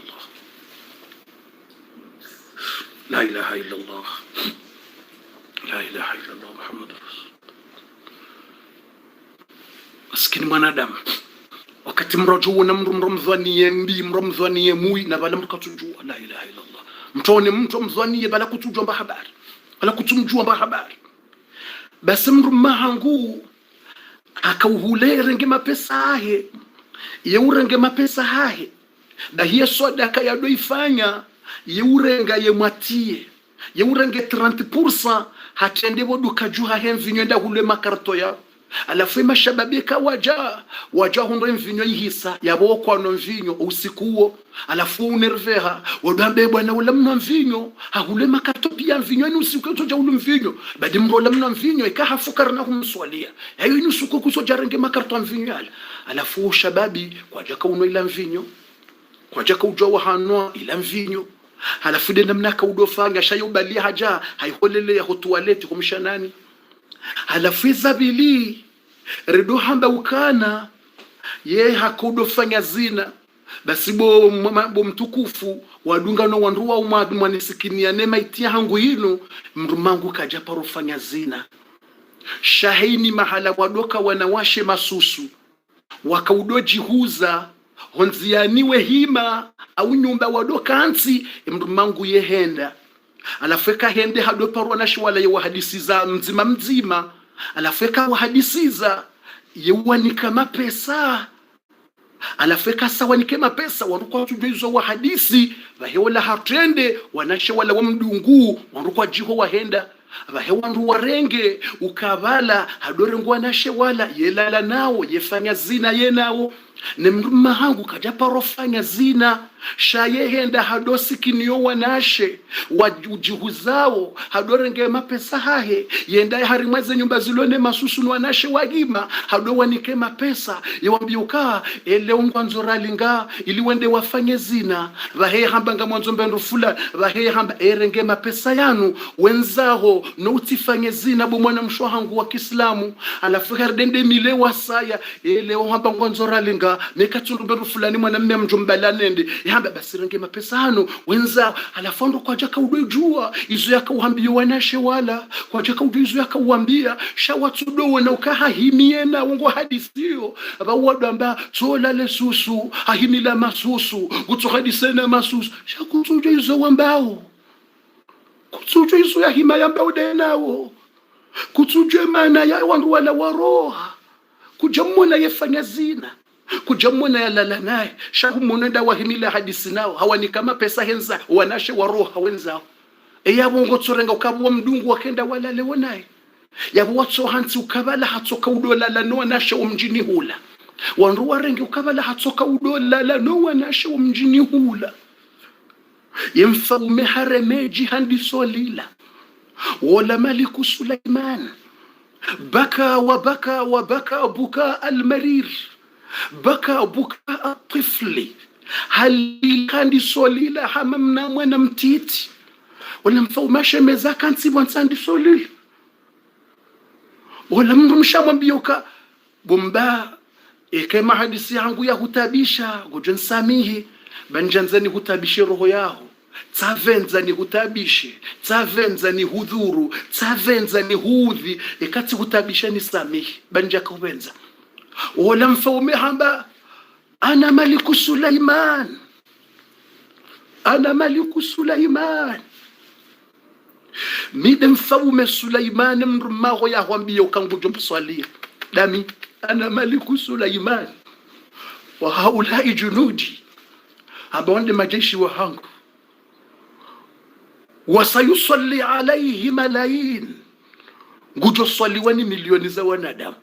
Allah, la ilaha illa Allah, la ilaha illa Allah Muhammadur Rasul. Maskini mwanadamu, wakati mrajuu na mromdhanie mbi mromdhanie mui na bala mkatujua la ilaha illa Allah. Mtone mtu mdhanie bala kutujua mba habari, bala kutumjua mba habari. Basi mrumahangu akauhulere nge mapesa hahe, yeurenge mapesa hahe, da hiya sadaka yadoifanya yeurenga yemwatie, yeurenge 30% hatende boduka juha hemvinyo nda hule makarto ya alafu mashababika waja hundo mvinyo ihisa yabo kwa no mvinyo usikuo alafu unerveha wadambe bwana ula mno mvinyo hahule makarto pia mvinyo ni usiku toja ulu mvinyo badi mrola mno mvinyo ikaha fukarna humswalia hayo ni usiku kusojarenge makarto mvinyo alafu shababi kwa jaka uno ila mvinyo kwa jaka ujawa hanwa ila mvinyo halafu de namnaka udofanga shayubali haja haiholele ya hotualeti kumshanani halafu izabili redo hamba ukana ye hakudofanya zina basi bo mtukufu wadunga no wanruwa umwanisikinia nema itia hangu hino mrumangu kaja parofanya zina shahini mahala wadoka wanawashe masusu wakaudoji huza honzianiwe hima au nyumba wadoka ansi mrumangu yehenda alafeka hende hadoparwa na shwala ya wahadisiza mzima alafeka wahadisiza yewanika mapesa alafeka sawanike mapesa warukwa tujuizo wahadisi vaheola hatende wanashe wala wa mdungu warukwa jiho wahenda vahewa ndu warenge ukavala hadorengu wanashe wala yelala nao yefanya zina yenao nemruma hangu kaja parofanya zina shayehenda hadosi kinio wanashe wajihuzao hadorenge mapesa hahe yenda harimwaze nyumba zilone masusu wanashe wagima hado wanike mapesa yewambiuka ele ungwanzo ralinga ili wende wafanye zina vahe hamba nga mwanzo mbendo fula vahe hamba erenge mapesa yanu wenzao no utifanye zina bo mwana mshwa hangu wa Kiislamu alafu herdende mile wasaya ele hamba ngwanzo ralinga mekatundu mbendo fulani mwana mme mjombala nende yamba basirenge mapesa hano wenza alafondo kwa jaka udojua izo yaka uhambia wanashe wala kwa jaka udizo yaka uambia shawatudowe na ukaha himiena ungo hadithio abawadu amba tola lesusu ahimila masusu kutuhadisena masusu shakutujo izo wambao kutujo izo ya hima yamba udenao kutujo mana ya wandu wala waroha kujamuna yefanya zina kujamuna ya lala naye shahumunenda wahimila hadisi nao hawani kama pesa henza wanashe waroha wenzao yabo ngotsorenga ukabwa mdungu wakenda walale wonaye yabo watso hansi ukabala hatoka udolala no wanashe umjini hula wanru warenge ukabala hatoka udolala no wanashe umjini hula yemfaume haremeji handi solila wala maliku Sulaiman baka wabaka buka almarir baka buka atifli hali kandi solila hamamna mwana mtiti wala mfaumashe meza kansi mwansandi solila wala mshamwambioka bomba kama hadisi yangu ya hutabisha gojensamihi banjanzani hutabishe roho yao tsavenza ni hutabishe tsavenza ni hudhuru tsavenza ni hudhi ekati hutabisha ni samihi banja kubenza wala mfaume hamba ana maliku Sulaiman mide mfaume Sulaiman mrumago ya hwambia ukangujo mswalia dami ana maliku Sulaiman wa haulai junudi hamba wande majeshi wa hangu wasayusalli alayhi malayin ngujo swaliwani milioni za wanadamu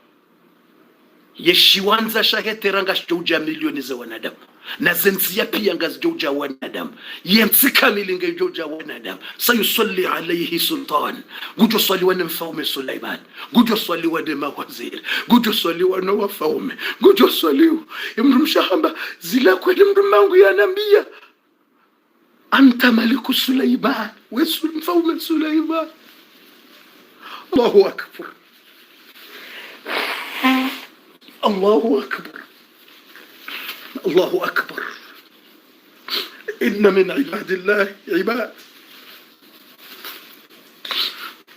yeshiwanza shaheteranga shouja milioni za wanadamu na zenzia pia ngazijouja wanadamu yemtsika milinga jouja wanadamu sayusalli alayhi sultan ngujo swaliwani mfaume Sulaiman ngujo swaliwani mawaziri ngujo swaliwani wafaume ngujo swaliwa imrumshahamba zila kweli mrumangu yanambia anta maliku Sulaiman wesul mfaume Sulaiman. Allahu akbar Allahu akbar Allahu akbar inna min ibadillahi ibad.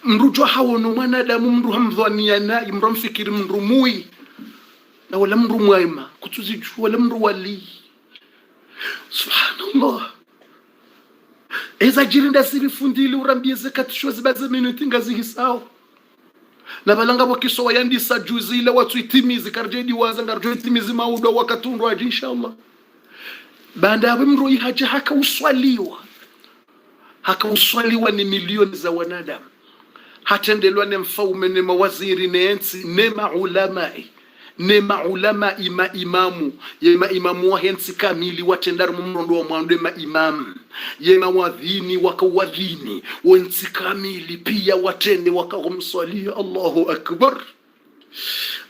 Mrujo hawono mwanadamu mru hamdhania naye mru mfikiri mru mui na wala mru mwaima kutuzijua wala mru wali. Subhanallah. Eza jirinda sirifundili urambie zakat shozi baze minuti ngazi hisao na balanga wakiso wayandisa juzi ile watu itimizi karjedi waza ngarjo itimizi maudo wakatundu aje inshallah. Baada ya mru ihaja haka uswaliwa ni milioni za wanadamu. Hatendelwa ne mfaume ne mawaziri ne ensi ne maulamai ne maulama imamu yema imamu wa hensi kamili watendar mumrondo wa mwando ma imam yema wadhini wakawadhini wensi kamili pia watende wakamswalia Allahu akbar.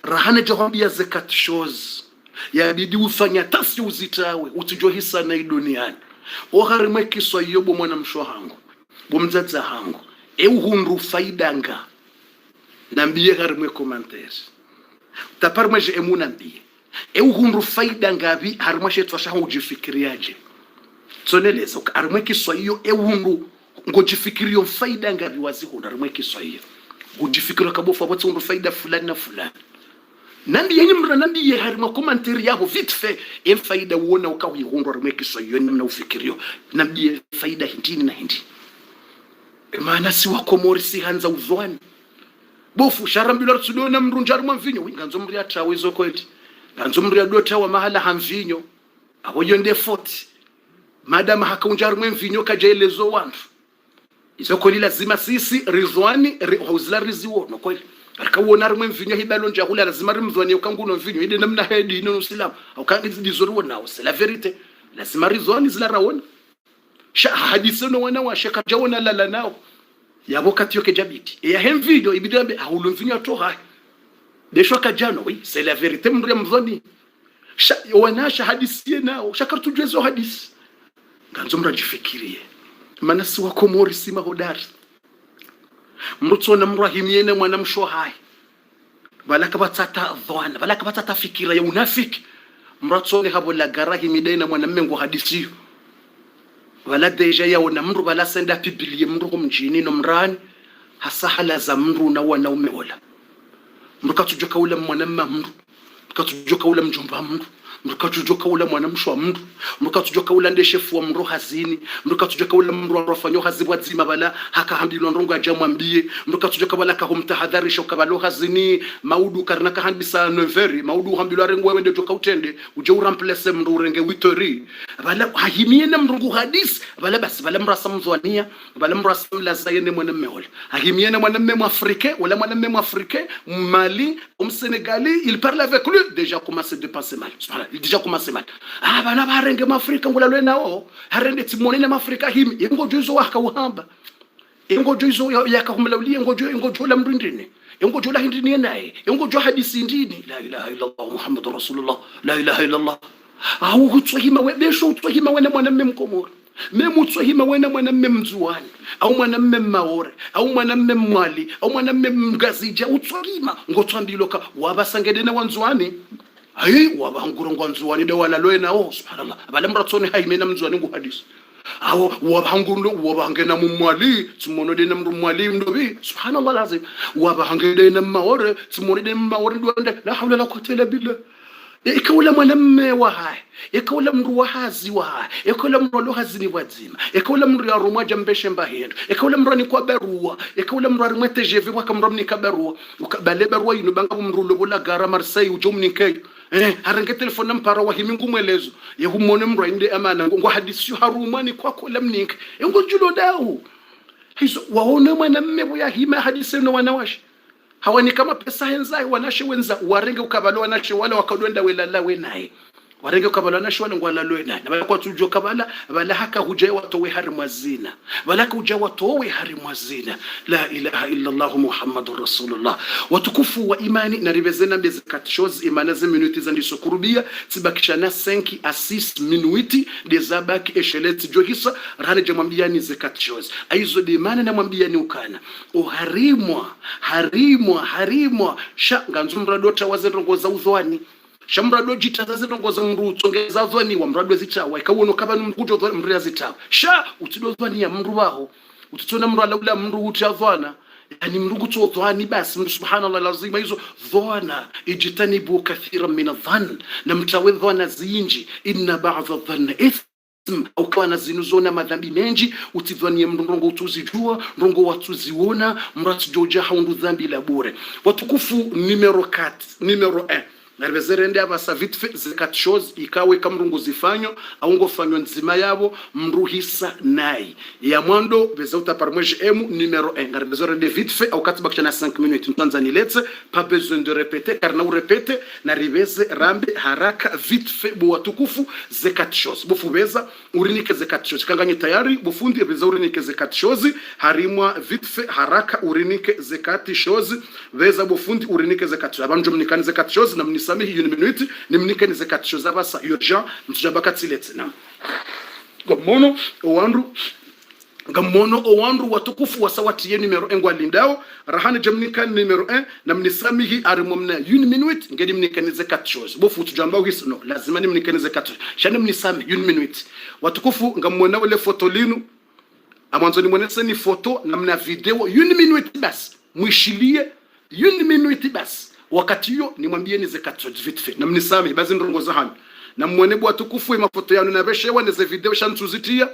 Rahane jahambia zakat shows ya bidi ufanya tasi uzitawe utujua hisa na duniani oharimwe kiswa yobo mwana msho hangu bomzaza hangu hunru faidanga nambiye harimwe commentaires taparma je emuna mbiye hunru faidanga bi harimwe shetwa shahu jifikiriaje tsoneleza harimwe kiswa hiyo hunru ngojifikirio faidanga bi wazihunda harimwe kiswa hiyo ujifikira kabofa watu hunru faida fulani na fulani nambiye nyimra nambiye harimwe commentaire yabo vite fait faida uona ukawi hunru harimwe kiswa hiyo na ufikirio nambiye faida hindini na hindi. Maana si wakomori si hanza uzwani bofu sharambilo rtsuliona mrunjar mvinyo nganzo mri atawezo kweli nganzo mri adota wa mahala hamvinyo aboyo nde 40 madama hakaunjar mvinyo kajaelezo wantu izo kweli lazima sisi rizwani hauzla riziwono kweli akawona rimwe mvinyo hibalo njahula lazima rimzwani ukanguno mvinyo ide namna hedi ino muslim au kangizidizoruwa nao c'est la vérité lazima rizwani zila rawona hadiseno wana wa sheka jawona lala nao yabo katio ke jabiti ya hem video ibidambe ahulumvinya toha desho kajano oui c'est la vérité mri mzoni wana hadisi nao shakartu jezo hadisi nganzo mrajifikirie maana si wakomori si mahodari mrutsona mrahimiene mwana msho hai balaka batata dhwana balaka batata fikira ya unafiki mratsone habo la garahi midena mwana mmengo hadisi wala deja yaona mru bala senda biblia mru kumjini no mrani hasahala za mru na wana umeola mru katujoka ule mwanamma mru katujoka ule mjomba mru mrukatujoka ula mwana mshwa mru mrukatujoka ula nde shefu wa mru hazini mrukatujoka ula mru arofanyo hazibwa zima bala haka hambilwa ndongo ajamwa mbie mrukatujoka bala ka humtahadharisha ukabalo hazini maudu karnaka handisa neveri maudu hambilwa rengo wende joka utende uje uramplace mru renge witori bala hahimiene mru hadis bala bas bala mrasa mzwania bala mrasa mlazayene mwana mmeola hahimiene mwana mmemo africain wala mwana mmemo africain Mali Sénégalais il parle avec lui déjà commence de penser mal. Il déjà commencé mal. Ah bana barenge mafrika ngola lwe nao harende timonene mafrika himi yengo jozo waka uhamba yengo jozo yakahumlaulie ngojo la mrindine yengo jola hindini naye yengo jo hadisi ndini la ilaha illa Allah Muhammadur Rasulullah la ilaha illa Allah au kutswahima webesho utswahima wena mwana mmemkomora memu utswahima wena mwana mmemzuani au mwana mmemaore au mwana mmemwali au mwana mmemgazija utswahima ngotwambiloka wabasangedene wanzuani ayi wabahangurongwa nzuwani de wala loena subhanallah abalamra tsone haimena mzuwani ngu hadisi awo wabahangurlo wabahangena mumwali tsumono de namru mwali ndobi subhanallah lazim wabahangena na maore tsumono de maore ndwanda la hawla la quwwata illa billah ikawula mwanamme wa hai ikawula mru wa hazi wa hai ikawula mru lo hazini wazima ikawula mru ya rumwa jambeshe mbahendo ikawula mru ni kwa barua ikawula mru arimete jv waka mru ni kabarua ukabale barua ino banga mru lo bola gara Marseille ujomni kay harenge telefone mpara wa himingu mwelezo yehumone mru inde amana ngo hadisi harumani kwa kolamnik ngo julo dawo hizo waone mwanamme boya hima hadisi no wanawashi hawani kama pesa henzai wanashe wenza warenge ukabalo wanashe wala wakadwenda welala wenaye warenge ukabalo wanashe wala ngwala loena na kwa tujo kabala bala haka hujaye watowe harimwazina bala hujaye watowe harimwazina la ilaha illa Allah Muhammadur Rasulullah watukufu wa imani na ribezena bezakat shows imana za minuti za ndisokurubia tibakishana 5 à 6 minuti dezabaki esheleti johisa rane jamwambia ni zakat shows aizo de imani na mwambia ni ukana uharimwa harimwa sha nganzumra dota wazendongo za uzwani shamrado jitazaze nongoza mru tsongeza zwani wa mrado zitawa ikawono kaba numkuto mru zitawa sha utidozwani ya mru baho utitona mru alaula mru utazwana yani mru kutzwani basi mru subhanallah lazima hizo dhana ijtanibu kathiran min adh-dhann na mtawedhana zinji inna ba'dha adh-dhann au kana zinuzona madhambi menji utidhania mndongo utuzijua ndongo watuziona mratujoja haundu dhambi la bure watukufu numero 1 narvezerende abasa vite fait zekat chose ikawe kamrungu zifanyo aungo fanyo nzima yabo mruhisa nai ya mwando bezauta par moje emu numero 1 narvezerende vite fait au katibakisha na 5 minutes Tanzanie letse pas besoin de répéter car na urepete na riveze rambe haraka vite fait bo watukufu zekat chose bofubeza urinike zekat chose kanganye tayari bofundi beza urinike zekat chose harimwa vite fait haraka urinike zekat chose beza bofundi urinike zekat chose abanjo mnikani zekat chose na mnisa sami hiyo minute nimnikeni zekat chose abasa urgent mtujabaka tiletse na gamono owandu watukufu wasawati ye numero 1 ngwalindao rahani jamnikani numero 1 na mnisamihi arimomna une minute ngedi mnikeni zekat chose bofu tujamba hisno lazima nimnikeni zekat chose shani mnisami une minute watukufu ngamona wale foto linu amanzo ni mwenese ni foto na mna video une minute bas mwishilie une minute bas wakati hiyo nimwambieni zekat vite fait na mnisami bazi ndongoza hano na mwene bwa tukufu mafoto yanu na beshewa neze video shantuzitia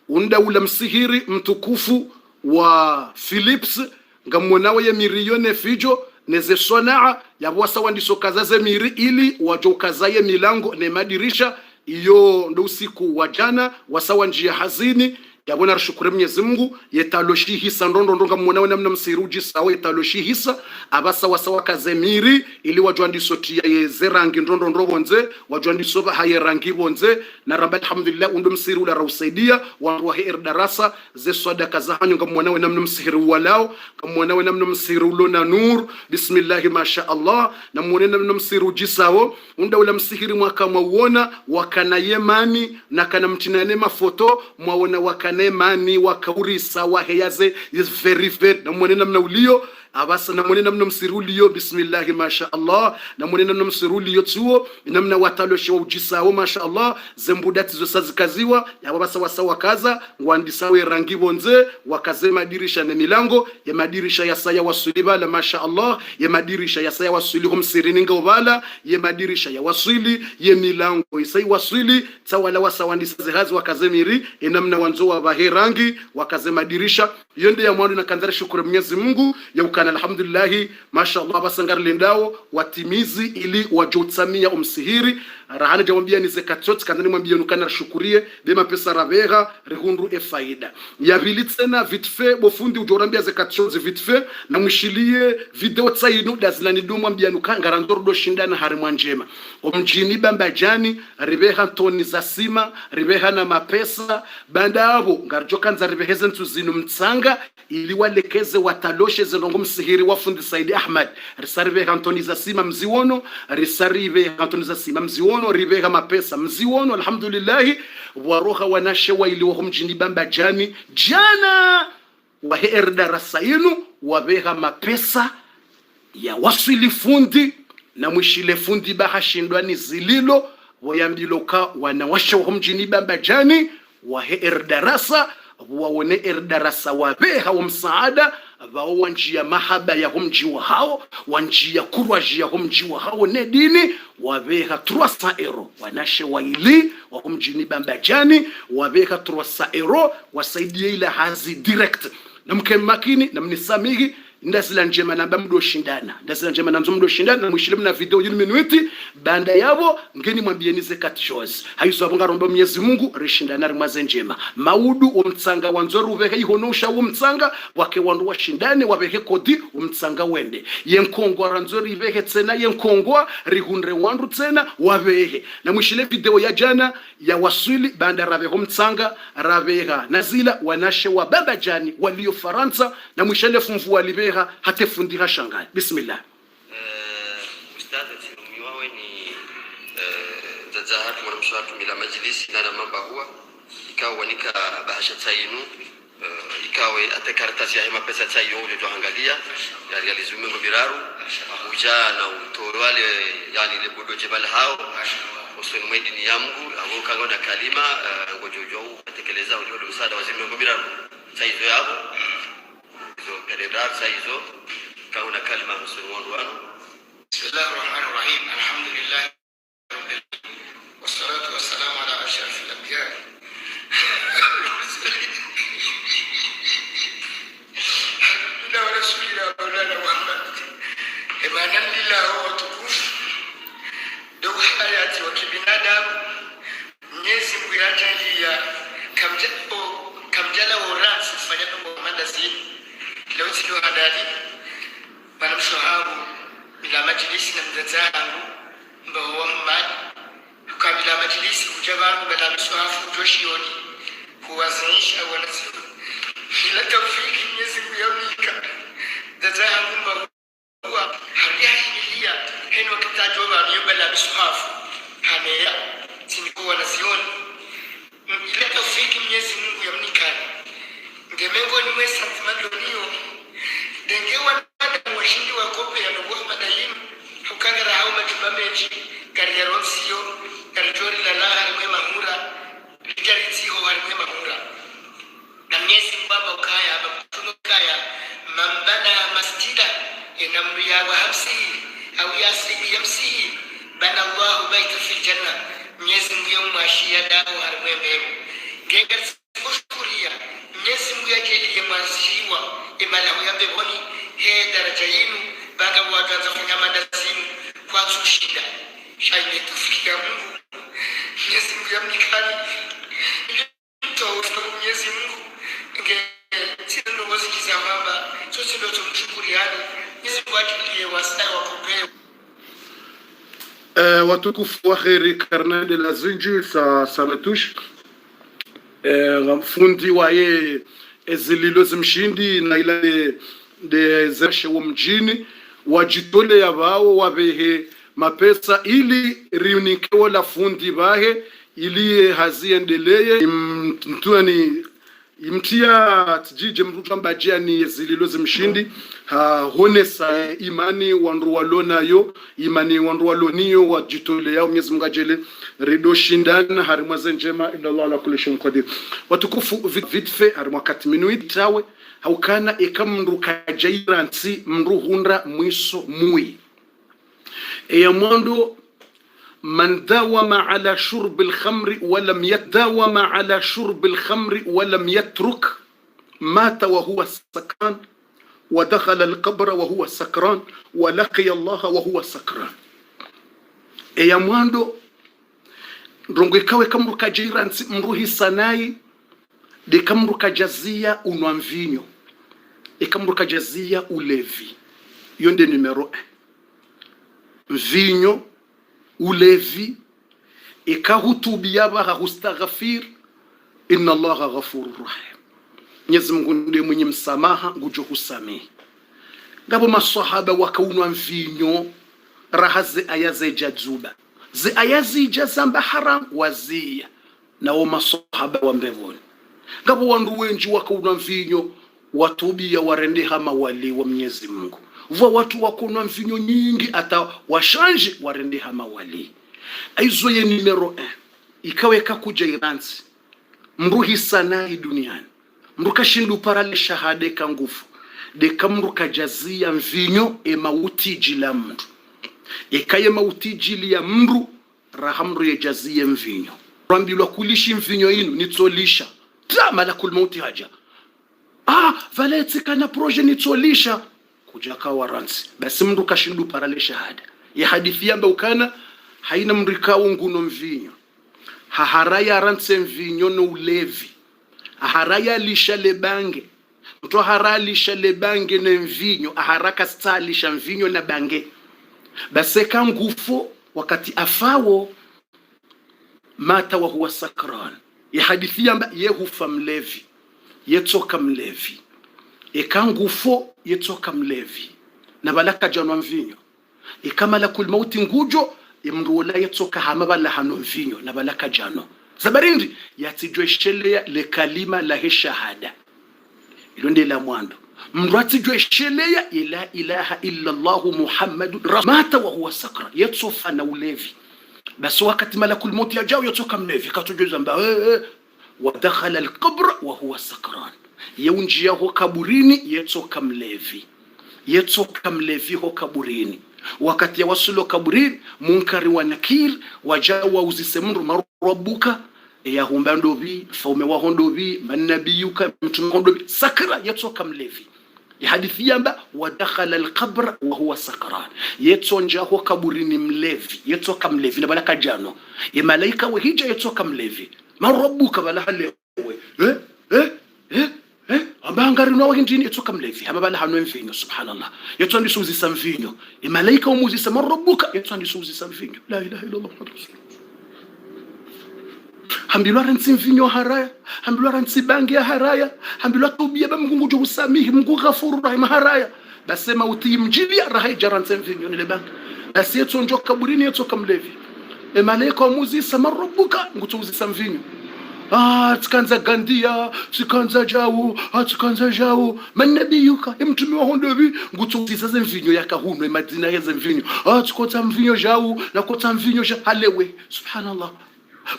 unda ula msihiri mtukufu wa Philips ngamwonawe ya milione fijo neze sonaa ya wasa wandiso kazaze miri ili wajo kazaye milango ne madirisha iyo ndo usiku wa jana wasawa njia hazini yabona rashukuru Mwenyezi Mungu yetaloshi hisa ndondo ndonga mwonawe namna msiruji sawa yetaloshi hisa abasa wasawa kazemiri ili wajwandiso tia yezerangi ndondo ndobonze wajwandiso ba hayerangi bonze na rabbi alhamdulillah undum msiru la rausaidia wa darasa ze sadaka za hanyo ngamwonawe namna msiru walao ngamwonawe namna msiru lona nur bismillah masha Allah na mwone namna msiru jisao unda ula msihiri mwaka mwona wakana yemani na kana mtinane mafoto mwona wakana nemani wakaurisa waheyaze is very na mwenena mna ulio abasa na mwenena mna msirulio bismillah masha Allah na mwenena mna msirulio tuo namna wataloshe ujisao masha Allah zembudati zosazikaziwa yabasa wasawa kaza ngwandisawe rangi bonze wakaze madirisha na milango ya madirisha ya saya wasuli bala masha Allah ya madirisha ya saya wasuli humsirini ngobala ya madirisha ya wasuli ya milango isai wasuli tawala wasawandisa hazi wakaze miri namna wanzo wa baherangi wakaze madirisha yonde ya mwandu na kanzara shukuru Mwenyezi Mungu ya ukana alhamdulillah masha Allah basangar lindao watimizi ili wajotsamia umsihiri rahana jamwambia ni zekatot kanani mwambia nukana shukurie bema pesa ravera rehundu faida ya vilitsena vitfe bofundi ujorambia zekatot vitfe na mwishilie video tsainu dazilani do mwambia nukanga randordo shindana harimwa njema omjini bambajani ribeha toni za sima ribeha na mapesa bandabo ngarjokanza ribeheze ntuzinu mtsanga ili walekeze wataloshe zenongo msihiri wafundi Saidi Ahmad risaribe kantoni za sima mziwono risaribe kantoni za sima mziwono ribeha mapesa mziwono alhamdulillah waroha wanashewa ili wahumjini bambajani jana waher darasa yenu wabeha mapesa ya wasili fundi na mwishile fundi bahashindwani zililo wayambiloka wanawasha wahumjini bambajani waher darasa waone erdarasa wabeha wa msaada wao wanjia mahaba ya humji wa hao wanjia kurwaji ya humji wa hao ne dini wabeha 300 euro wanashe waili wa humjini bambajani wabeha 300 euro wasaidie ila hazi direct na mkemakini na mnisamihi ndasila njema na bamdo shindana ndasila njema na mzomdo shindana na mwishilim na video yini minuti banda yabo ngeni mwambieni zekat shows haizo abonga romba Mwenyezi Mungu rishindana rimaze njema maudu umtsanga wanzoru veke ihonosha umtsanga wake wandu washindane wabeke kodi umtsanga wende yenkongwa ranzori veke tsena yenkongwa rihunre wandu tsena wabehe na mwishile video ya jana ya wasuli banda rabeho mtsanga rabeha nazila wanashe wa babajani walio Faransa na mwishile funfu walibe hatefundira shangai bismillah ustadhi timumiwawe ni zazahatu mwanamshwatu mila majlisi na mamba huwa ikawa wanika bahasha tainu ikawe ate karatasi ya hema pesa cha hiyo ndio angalia ya realizume ngobiraru ahuja na utowale yani ile bodo jebal hao usoni mwedi ni yangu au kanga na kalima ngojojo atekeleza ule msaada wa zime ngobiraru cha hizo hapo hizo kadedar cha hizo kanga na kalima usoni wangu bismillahir rahmanir rahim alhamdulillah wassalatu wassalamu ala ashrafil anbiya Imanan lillahi wa tukufu do hayati wa kibinadamu Mwenyezi Mungu yajalia kamjala urasi fanya mambo mandasi leo sio hadari bana mshahabu bila majlisi na mzazangu mbao wa mmani kabla majlisi kujabangu bila mshahabu joshioni kuwazinisha wanasifu ila tawfiki Mwenyezi Mungu yamika zazangu mbao hariya heno kitajo ba yobala bishafu hameya siniko wanazioni ile tofiki Mwenyezi Mungu yamnikani ngemengo ni mwesa timandoniyo dengewa na washindi wa kope ya ndugu madayin ukagara hao matubameji kari ya ronsiyo kari jori la laha mwe mahura lijaritiho mwe mahura na Mwenyezi Mungu ukaya hapa kaya mambana masjida inamriya wa hamsihi au yasribi yamsihi bana Allahu baita fil janna Mwenyezi Mungu yomashia dawo harwembe gengar kushkuria Mwenyezi Mungu yake yemasiwa imala huyambe boni he daraja yinu banga watanza kufanya mandazini kwa tushida shaini tufikia Mungu Mwenyezi Mungu yamnikani mtoto Mwenyezi Mungu nge sino wazikiza kwamba sote ndio tumshukuriani watukufu wa kheri karna de la zinji sa salatush fundi waye ezililo zimshindi na ila de zeshe wa mjini wajitole ya wao wabehe mapesa ili riunikewa la fundi bahe ili haziendeleye mtuani imtia tijije mrutu ambajia ni zililo zimshindi honesa imani wandu walona yo imani wandu waloniyo wajitole yao Mwenyezi Mungu ajele rido shindana harimwaze njema illa Allah ala kulli shay'in qadir watukufu vitfe harimwakati minuit tawe haukana ekamndu kajairanti mruhunda mwiso mui ya mwando من داوم على شرب الخمر ولم يترك مات وهو سكران ودخل القبر وهو سكران ولقي الله وهو سكران يا مواندو ndongo kawe kamru kajiransi mruhi sanai de kamru kajazia unwamvinyo kamru kajazia ulevi yonde numero 1 vinyo ulevi ikahutubia baha hustaghfir inna Allaha ghafurur rahim Mwenyezi Mungu ndiye mwenye msamaha ngujo husamehe ngabo maswahaba wakaunwa mvinyo rahaze ayaze jazuba ze ayazi jazamba haram wazia na wa maswahaba wa mbevoni ngabo wandu wenji wakaunwa mvinyo watubia warende hama wali wa Mwenyezi Mungu Vwa watu wakunwa mvinyo nyingi ata washanje warende hama wali. Aizo ye numero 1. Ikaweka kuja iransi. Mruhi sanai duniani. Mruka shindu parale shahade kangufu. Deka mruka jazia mvinyo mauti jila mru. Ikaye mauti jili ya mru rahamru ye jazia mvinyo. Rambilwa kulishi mvinyo inu nitsolisha. Ta malakul mauti haja. Valeti kana proje nitsolisha. Kujaka waransi basi mndu kashindu parale shahada ya hadithi yamba ukana haina mrikao nguno mvinyo haharaya ranse mvinyo no ulevi aharaya lisha lebange mtu haralisha lebange na mvinyo aharaka stalisha mvinyo na bange basi kangufo wakati afawo mata wa huwa sakran ya hadithi yamba yehufa mlevi yetoka mlevi ekangufo yetoka mlevi na balaka janwa mvinyo ikamala kul mauti ngujo imruola yetoka hamabala hano mvinyo na balaka jano zabarindi yatijweshelea le kalima la shahada ilo ndela mwando mrati jweshelea ila ilaha illa Allah Muhammadu mata wa huwa sakra yatsofa na ulevi basi wakati malakul maut yajao yatoka mlevi katujuza mba wa dakhala alqabr wa huwa sakran yaunjia ho kaburini yatoka mlevi ho kaburini wakati ya wasulo kaburini munkari wa nakir wajawa uzisemru marabuka ya humbandovi faume wa hondovi manabiyuka mtume hondovi sakra yatoka mlevi ya hadithi yamba wa dakhala alqabr wa huwa sakran yetonja ho kaburini mlevi yatoka mlevi na balaka jano ya malaika wa hija yatoka mlevi marabuka bala halewe abangari no wahindini yatoka mlevi habala hanwe mvinyo subhanallah yatondi suzi samvinyo ya malaika umuzi samarabuka yatondi suzi samvinyo la ilaha illa Allah muhammadur rasul hambilwa rantsi mvinyo haraya hambilwa rantsi bangi ya haraya hambilwa tubia ba Mungu jo usamihi Mungu ghafuru rahim haraya basema uti mjili rahai jarantsi mvinyo ile bangi basi yetonjo kaburini yatoka mlevi e malaika umuzi samarabuka ngutuzi samvinyo tukanza gandia tukanza jawu manabiyuka mtume wa hondovi ngutuzi sasa mvinyo yakahunwe madina yeze mvinyo tukota mvinyo jawu na kota mvinyo halewe subhanallah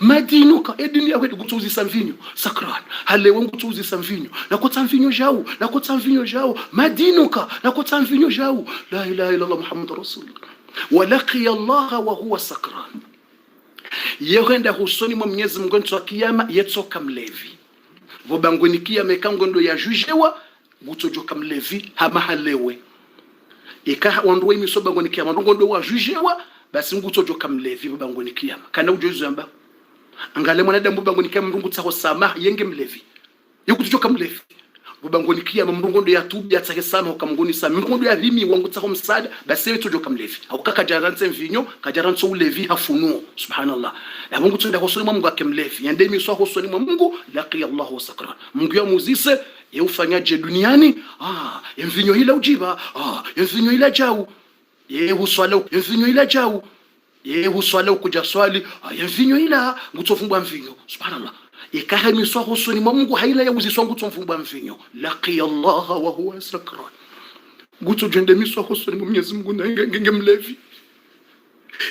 madinuka edini yawe ngutuzi samvinyo sakran halewe ngutuzi samvinyo na kota mvinyo jawu madinuka na kota mvinyo jawu la ilaha illa Allah muhammadur rasulullah wa laqiya Allah wa huwa sakran yehenda husoni mwa Mwenyezi Mungu ntwa kiyama yetsoka mlevi vobangweni kiyama kangondo ya jujewa gutojoka mlevi hama halewe ika wandwe misoba ngoni kiyama ngondo wa jujewa basi ngutojoka mlevi vobangweni kiyama kana ujozo amba angale mwanadamu bangweni kiyama mrungu tsaho sama yenge mlevi yokutojoka mlevi vobangweni kiyama mrungu ndo ya tubi atsakesama ukamngoni sa mrungu ya vimi wangu tsaho msada basi yetojoka mlevi akaka jarantse mvinyo kajarantse ulevi hafunuo subhanallah ya Mungu tunda hosoni mwa Mungu akemlevi yandemi swa hosoni mwa Mungu laqiya Allah wa sakra Mungu ya muzise yeufanyaje duniani mvinyo ila ujiba mvinyo ila jau huswala mvinyo ila jau huswala kuja swali mvinyo ila ngutofumbwa mvinyo subhanallah ikaha miswa hosoni mwa Mungu haila ya uziswa ngutofumbwa mvinyo laqiya Allah wa huwa sakra nguto jende miswa hosoni mwa Mwenyezi Mungu na ngenge mlevi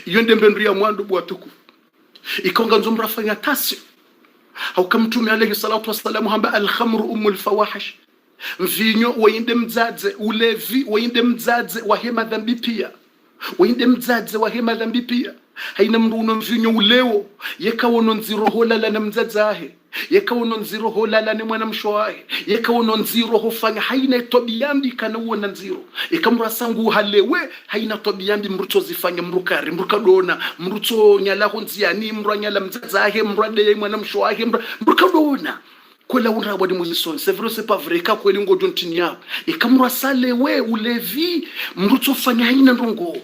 yonde mbendri ya mwandu bwatuku ikonga nzumra fanya tasi au kamtume alayhi salatu wassalam hamba al-khamru umul fawahish mvinyo wainde mdzadze ulevi wainde mdzadze wa hema dhambi pia wainde mdzadze wa hema dhambi pia haina mruno mvinyo uleo yekawono nzirohola na mdzadzahe yekawono nzirohola na mwana mshwahe yekawono nziro hofanya haina tobiyambi kana uona nziro ikamra sangu halewe haina tobiyambi mruto zifanya mrukari mrukadona mruto nyala honziani mranyala mdzadzahe mrade mwana mshwahe mrukadona kwela unrabo di muzison c'est vrai c'est pas vrai ka kweli ngojo ntini yao ikamra salewe ulevi mruto fanya haina ndongo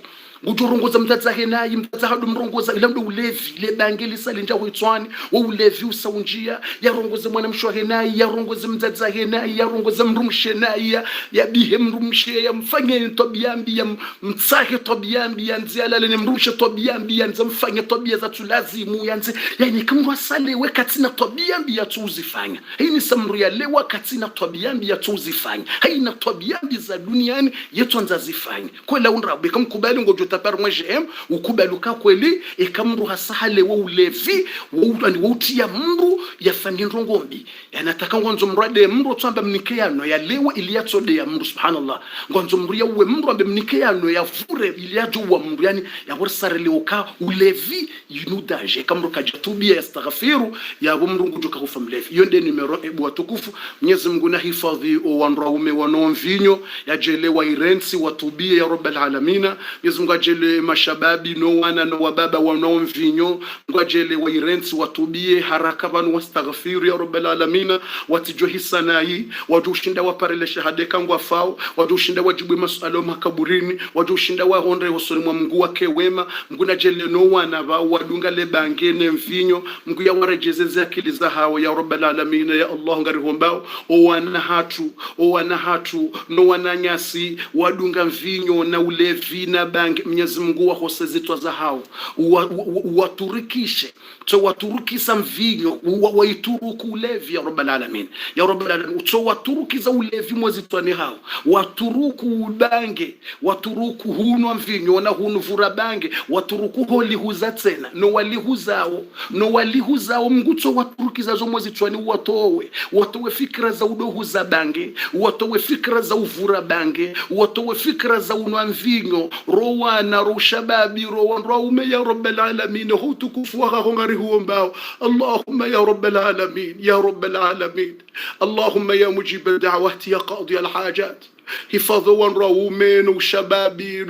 ngujorongoza mdzadzahe nayi mdzadzahe mrongoza ila ndo ulevi le bangeli salenja huitswani wo ulevi usaunjia yarongoza mwana mshwahe nayi yarongoza mdzadzahe nayi yarongoza mrumshe nayi ya bihe mrumshe ya mfanye tobiyambi ya mtsahe tobiyambi ya nziala le mrumshe tobiyambi ya mfanye tobia za tulazimu yanze yani kamwa sale wekatina tobiyambi ya tuzifanya hii samru ya lewa katina tobiyambi ya tuzifanya haina tobiyambi za duniani yetu nzazifanya kwela unrabe kamkubali ngojo tapar mwajem ukubaluka kweli ikamru hasahale wa ulevi wa utia mru ya fanyiro ngombi yanataka ngonzo mrade mru tsamba mnikeyano ya lewa iliyatsode ya mru subhanallah ngonzo mru ya uwe mru ambe mnikeyano ya fure iliyajo wa mru yani ya borsare leuka ulevi yunudaje kamru kajatubia yastaghfiru ya mru ngojoka kufa mlevi yonde numero ebu atukufu Mwenyezi Mungu na hifadhi wanraume wanomvinyo yajelewa irensi watubia ya rabbal alamin Mwenyezi Mungu ajele mashababi no wana no wababa wanaomvinyo ngajele wairensi watubie haraka banu wastaghfiru ya rabbal alamin watijohisanayi wajushinda waparele shahade kangwa fao wajushinda wajibu masuala makaburini wajushinda wahonde hosoni mwa Mungu wake wema Mungu najele no wana ba wadunga le bangene mvinyo Mungu ya warejezeze akili za hao ya rabbal alamin ya Allah ngarihombao o wana hatu no wana nyasi wadunga mvinyo na ulevi na bange Mwenyezi Mungu wahose zitwa za hao waturikishe to waturukisa mvinyo waituruku ulevi ya rabbal alamin, ya rabbal alamin, to waturukiza ulevi mwezitwani hao, waturuku ubange, waturuku hunwa mvinyo na hunuvura bange, waturuku holihuza tena no walihuzao Mungu to waturukiza zo mwezitwani watowe fikra za udohuza bange, watowe fikra za uvura bange, watowe fikra za unwa mvinyo rowana roshababi rowaume ya rabbal alamin hutukufu ngari huo mbao. Allahumma ya rabbal alamin, ya rabbal alamin, Allahumma ya mujib ad-da'wati ya qadi al-hajat, hifadhi wanaume na ushababi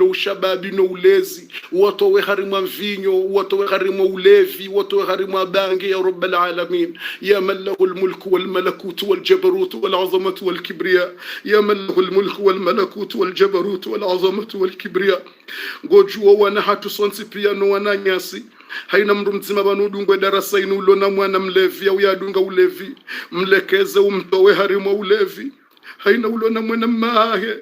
na ulezi, watowe harima mvinyo, watowe harima ulevi, watowe harima bangi ya rabbal alamin, ya man lahu al-mulk wal malakut wal jabarut wal azamat wal kibriya, ya man lahu al-mulk wal malakut wal jabarut wal azamat wal kibriya. Ngojua wana hatu sonsi pia no wana nyasi, haina mndu mzima banudungwe darasa inu ulona mwana mlevi au yadunga ulevi, mlekeze umtowe harima ulevi, haina ulona mwana mahe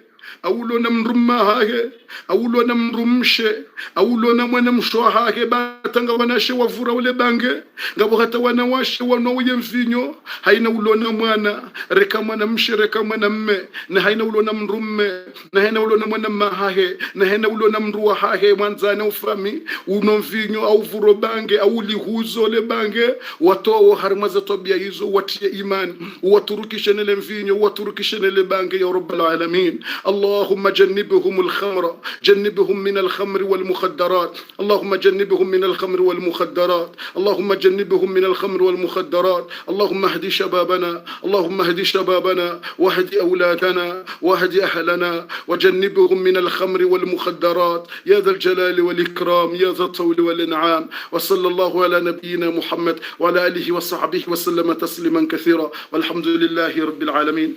awulona mrumahahe awulona mrumshe awulona mwana mshwahahe batanga wanashe wavura ule bange ngabo hata wanawashe wanoye mvinyo, haina ulona mwana reka mwana mshe reka mwana mme, na haina ulona mrumme, na haina ulona mwana mahahe, na haina ulona mruwa hahe mwanzana ufami uno mvinyo au vuro bange au lihuzo le bange. Watowo harimaza tabia hizo, watie imani, waturukishe nele mvinyo, waturukishe nele bange ya rabbal alamin. اللهم جنبهم الخمر، جنبهم من الخمر والمخدرات، اللهم جنبهم من الخمر والمخدرات، اللهم جنبهم من الخمر والمخدرات. اللهم اهد شبابنا، اللهم اهد شبابنا واهد أولادنا واهد أهلنا وجنبهم من الخمر والمخدرات يا ذا الجلال والإكرام يا ذا الطول والإنعام. وصلى الله على نبينا محمد وعلى آله وصحبه وسلم تسليما كثيرا، والحمد لله رب العالمين.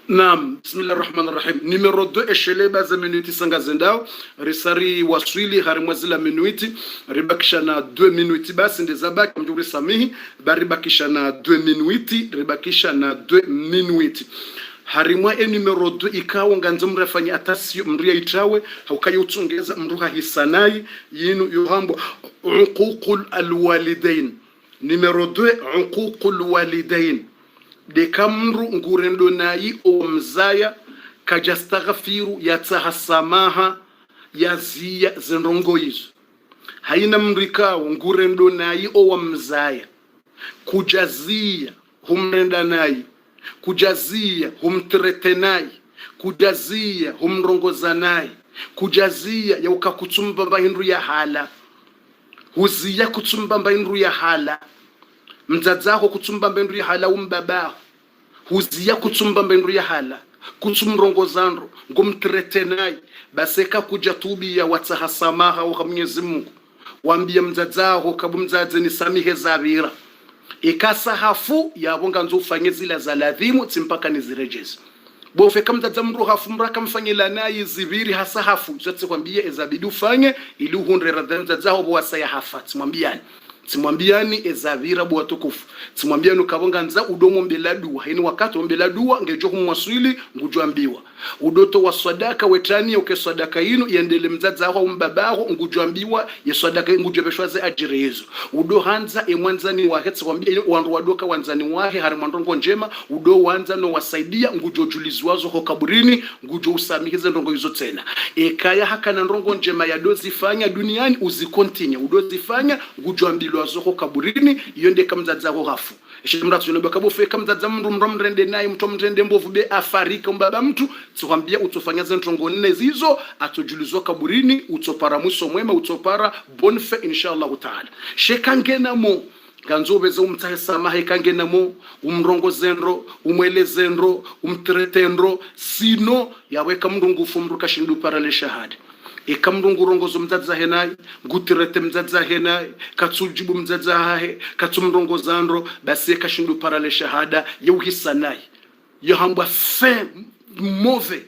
Naam, bismillahir rahmanir rahim. Numero 2 esheleba za minuti sanga zendao risari waswili harimwazila minuti ribakisha na 2 minuti basi ndezabaki mjuri samihi baribakisha na 2 minuti ribakisha na 2 minuti harimwa numero 2 ikawa nganzo mrafanya atasi mria itawe haukaye utungeza mruha hisanai yinu yohambo uququl alwalidain. Numero 2 uququl walidain de kamru ngurendo nayi o mzaya kajastaghfiru yatahasamaha yazia zenrongo hizo haina mrikao ngurendo nayi o mzaya kujazia humrenda nayi, kujazia humtrete nayi, kujazia humrongoza nayi, kujazia ya ukakutsumba mbahindu ya hala huzia kutsumba mbahindu ya hala mzadzako kutsumba mbendu ya hala umbabaho huzia kutsumba mbendu ya hala kutsumrongozandro ngumtretenai baseka kuja tubi ya watahasamaha wa Mwenyezi Mungu waambia mzadzako kabu mzadze ni samihe zabira ikasa hafu yabonga nzufanye zila za ladhimu tsimpaka nizirejeze bofe kamzadza mru hafu mraka mfanyela nayi zibiri hasa hafu zote kwambia ezabidi ufanye ili uhundre radhanza zao bo wasaya hafa simwambiani ezavira bwa tukufu simwambiani ukabonga nza udomo mbeladu haini wakati mbeladu ngejo kumwaswili ngujwambiwa udoto wa sadaka wetani uke sadaka ino yendele mzaza aho mbabaho ngujwambiwa ya sadaka ngujebeshwaze ajirezo udo hanza emwanzani wahe simwambia wandu wadoka wanzani wahe harimandongo njema udo wanza no wasaidia ngujojulizwazo ho kaburini ngujo usamihize ndongo hizo tena ekaya hakana ndongo njema ya dozi fanya duniani uzikontinue udozi fanya ngujwambiwa azoko kaburini yonde kamzaza ho hafu eshimra tunobe kabofe kamzaza mndu mrende naye mtu mrende mbovu be afarika mbaba mtu tukwambia utofanya zentongo nne zizo atujulizwa kaburini utopara muso mwema utopara bonfe inshallah taala shekangena mo ganzobeza umtahe samahe kangena mo umrongo zenro umwelezendro umtretendro sino yaweka mndu ngufu mndu kashindu parale shahada ikamrungu rongozo mzadza henai ngutirete mzadza henai katsujibu mzadza hahe katsumrongo zandro basi kashindu parale shahada yuhisanai yohambwa fe move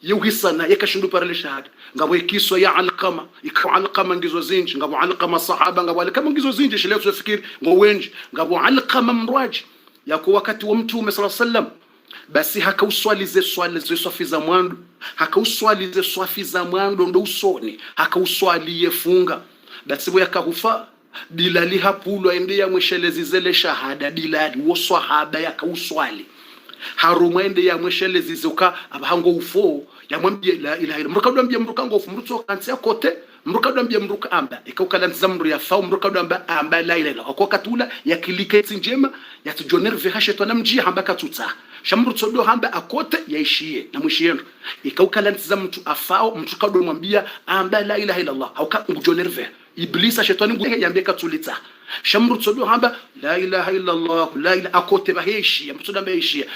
yuhisana yakashindu parale shahada ngabo ikiswa ya Alqama ikawa Alqama ngizo zinji ngabo Alqama sahaba ngabo Alqama ngizo zinji shile tufikiri ngo wenji ngabo Alqama mrwaji yako wakati wa Mtume sallallahu alaihi wasallam basi hakauswalize swali ze swafi za mwando hakauswalize swafi za mwando ndo usoni hakauswali funga basi boya kahufa dilali hapulo ende ya mweshelezi zele shahada dilali wo swahaba yakauswali harumwende ya mweshelezi zuka abahango ufo yamwambie la ilaha illa mrukadambia mrukango ufu mrutso kansia kote mrukadambia mruka amba ikawkala nzamru ya fa mrukadamba amba la ilaha illa kwa katula yakiliketi njema yatujonerve hashetwa mjia hamba katutsa shamrutso do hamba akote yaishie na mwishiendo ikawkala nzamtu afao mrukado mwambia amba la ilaha illa Allah hauka ngujonerve iblisa shetani nguye yambia katulitsa shamrutso do hamba la ilaha illa Allah la ilaha akote baheshi mrutso damba yaishie